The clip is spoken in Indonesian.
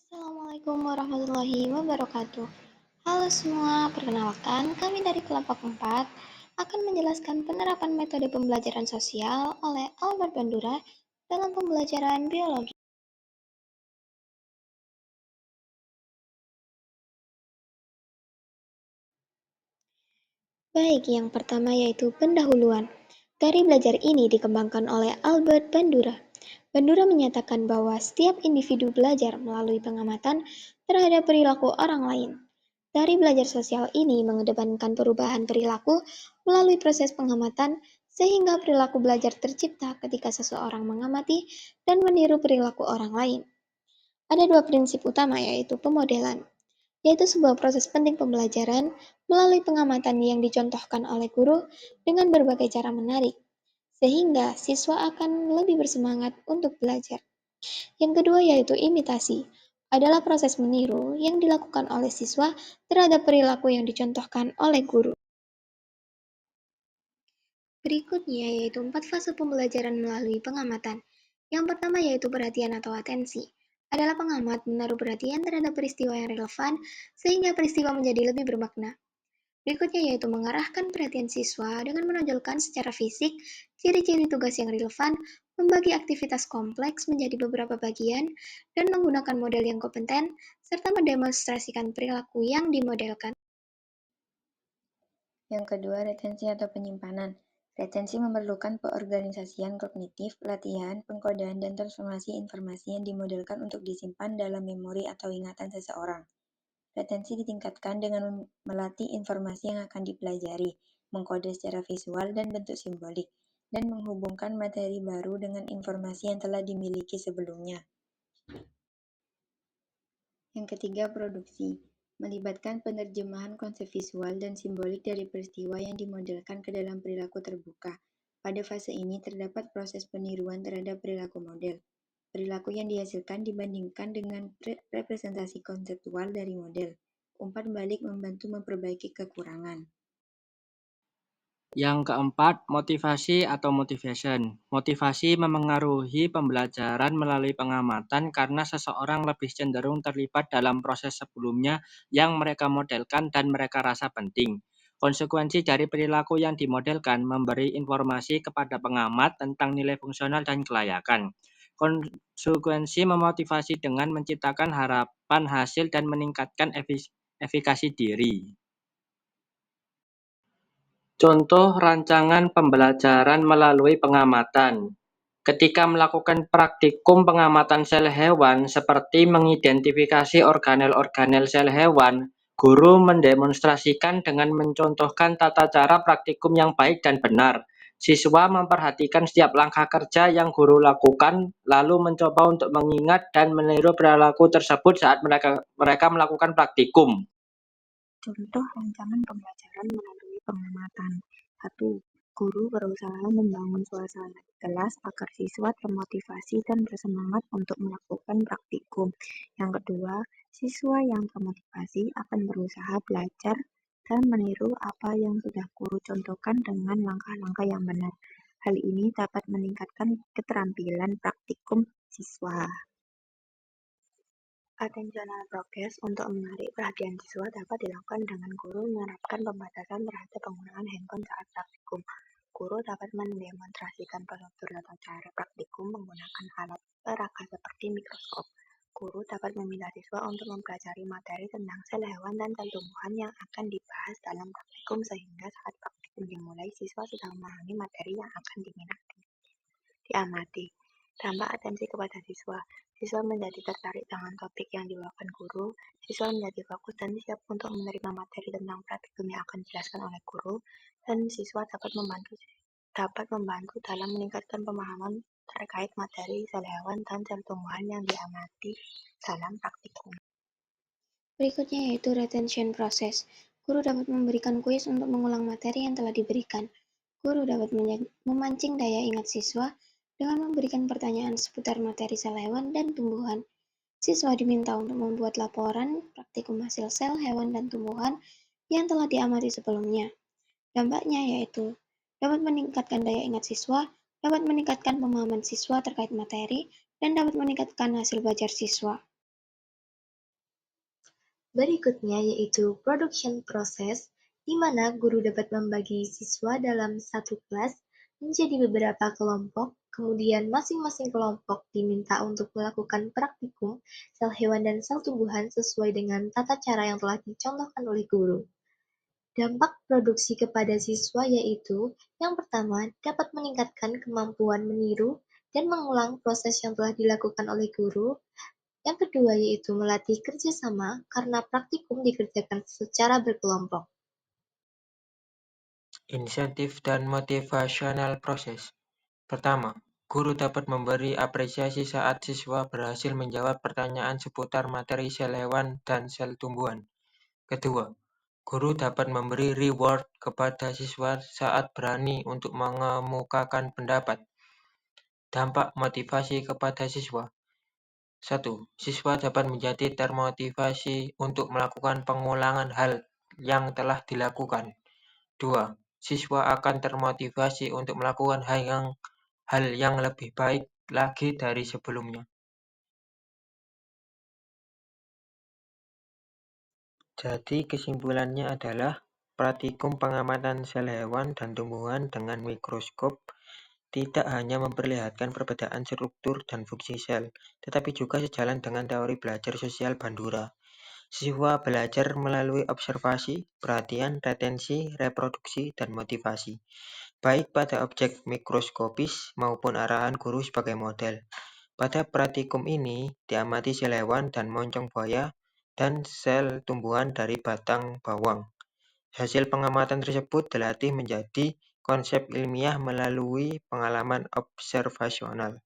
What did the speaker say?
Assalamualaikum warahmatullahi wabarakatuh. Halo semua, perkenalkan kami dari kelompok 4 akan menjelaskan penerapan metode pembelajaran sosial oleh Albert Bandura dalam pembelajaran biologi. Baik, yang pertama yaitu pendahuluan. Teori belajar ini dikembangkan oleh Albert Bandura. Bandura menyatakan bahwa setiap individu belajar melalui pengamatan terhadap perilaku orang lain. Teori belajar sosial ini mengedepankan perubahan perilaku melalui proses pengamatan sehingga perilaku belajar tercipta ketika seseorang mengamati dan meniru perilaku orang lain. Ada dua prinsip utama yaitu pemodelan, yaitu sebuah proses penting pembelajaran melalui pengamatan yang dicontohkan oleh guru dengan berbagai cara menarik, sehingga siswa akan lebih bersemangat untuk belajar. Yang kedua yaitu imitasi, adalah proses meniru yang dilakukan oleh siswa terhadap perilaku yang dicontohkan oleh guru. Berikutnya yaitu 4 fase pembelajaran melalui pengamatan. Yang pertama yaitu perhatian atau atensi. Adalah pengamat menaruh perhatian terhadap peristiwa yang relevan sehingga peristiwa menjadi lebih bermakna. Berikutnya yaitu mengarahkan perhatian siswa dengan menonjolkan secara fisik ciri-ciri tugas yang relevan, membagi aktivitas kompleks menjadi beberapa bagian, dan menggunakan model yang kompeten, serta mendemonstrasikan perilaku yang dimodelkan. Yang kedua, retensi atau penyimpanan. Retensi memerlukan peorganisasian kognitif, latihan, pengkodaan, dan transformasi informasi yang dimodelkan untuk disimpan dalam memori atau ingatan seseorang. Retensi ditingkatkan dengan melatih informasi yang akan dipelajari, mengkode secara visual dan bentuk simbolik, dan menghubungkan materi baru dengan informasi yang telah dimiliki sebelumnya. Yang ketiga, produksi. Melibatkan penerjemahan konsep visual dan simbolik dari peristiwa yang dimodelkan ke dalam perilaku terbuka. Pada fase ini terdapat proses peniruan terhadap perilaku model. Perilaku yang dihasilkan dibandingkan dengan representasi konseptual dari model. Umpan balik membantu memperbaiki kekurangan. Yang keempat, motivasi atau motivation. Motivasi memengaruhi pembelajaran melalui pengamatan karena seseorang lebih cenderung terlibat dalam proses sebelumnya yang mereka modelkan dan mereka rasa penting. Konsekuensi dari perilaku yang dimodelkan memberi informasi kepada pengamat tentang nilai fungsional dan kelayakan. Konsekuensi memotivasi dengan menciptakan harapan hasil dan meningkatkan efikasi diri. Contoh rancangan pembelajaran melalui pengamatan. Ketika melakukan praktikum pengamatan sel hewan seperti mengidentifikasi organel-organel sel hewan, guru mendemonstrasikan dengan mencontohkan tata cara praktikum yang baik dan benar. Siswa memperhatikan setiap langkah kerja yang guru lakukan, lalu mencoba untuk mengingat dan meniru perilaku tersebut saat mereka melakukan praktikum. Contoh rancangan pembelajaran melalui pengamatan. 1. Guru berusaha membangun suasana di kelas agar siswa termotivasi dan bersemangat untuk melakukan praktikum. Yang kedua, siswa yang termotivasi akan berusaha belajar dan meniru apa yang sudah guru contohkan dengan langkah-langkah yang benar. Hal ini dapat meningkatkan keterampilan praktikum siswa. Attentional progress untuk menarik perhatian siswa dapat dilakukan dengan guru menerapkan pembatasan terhadap penggunaan handphone saat praktikum. Guru dapat mendemonstrasikan prosedur atau cara praktikum menggunakan alat peraga seperti mikroskop. Guru dapat meminta siswa untuk mempelajari materi tentang sel hewan dan sel tumbuhan yang akan dibahas dalam praktikum sehingga saat praktikum dimulai siswa sudah memahami materi yang akan diamati. Dampak atensi kepada siswa. Siswa menjadi tertarik dengan topik yang dibawakan guru, siswa menjadi fokus dan siap untuk menerima materi tentang praktikum yang akan dijelaskan oleh guru, dan siswa dapat membantu dalam meningkatkan pemahaman terkait materi sel hewan dan sel tumbuhan yang diamati dalam praktikum. Berikutnya yaitu retention process. Guru dapat memberikan kuis untuk mengulang materi yang telah diberikan. Guru dapat memancing daya ingat siswa dengan memberikan pertanyaan seputar materi sel hewan dan tumbuhan. Siswa diminta untuk membuat laporan praktikum hasil sel hewan dan tumbuhan yang telah diamati sebelumnya. Dampaknya yaitu dapat meningkatkan daya ingat siswa, dapat meningkatkan pemahaman siswa terkait materi, dan dapat meningkatkan hasil belajar siswa. Berikutnya yaitu production process, di mana guru dapat membagi siswa dalam satu kelas menjadi beberapa kelompok, kemudian masing-masing kelompok diminta untuk melakukan praktikum sel hewan dan sel tumbuhan sesuai dengan tata cara yang telah dicontohkan oleh guru. Dampak produksi kepada siswa yaitu, yang pertama, dapat meningkatkan kemampuan meniru dan mengulang proses yang telah dilakukan oleh guru. Yang kedua yaitu melatih kerjasama karena praktikum dikerjakan secara berkelompok. Insentif dan motivasional proses. Pertama, guru dapat memberi apresiasi saat siswa berhasil menjawab pertanyaan seputar materi sel hewan dan sel tumbuhan. Kedua, guru dapat memberi reward kepada siswa saat berani untuk mengemukakan pendapat. Dampak motivasi kepada siswa. 1. Siswa dapat menjadi termotivasi untuk melakukan pengulangan hal yang telah dilakukan. 2. Siswa akan termotivasi untuk melakukan hal yang lebih baik lagi dari sebelumnya. Jadi kesimpulannya adalah praktikum pengamatan sel hewan dan tumbuhan dengan mikroskop tidak hanya memperlihatkan perbedaan struktur dan fungsi sel, tetapi juga sejalan dengan teori belajar sosial Bandura. Siswa belajar melalui observasi, perhatian, retensi, reproduksi, dan motivasi, baik pada objek mikroskopis maupun arahan guru sebagai model. Pada praktikum ini, diamati sel hewan dan moncong buaya dan sel tumbuhan dari batang bawang. Hasil pengamatan tersebut dilatih menjadi konsep ilmiah melalui pengalaman observasional.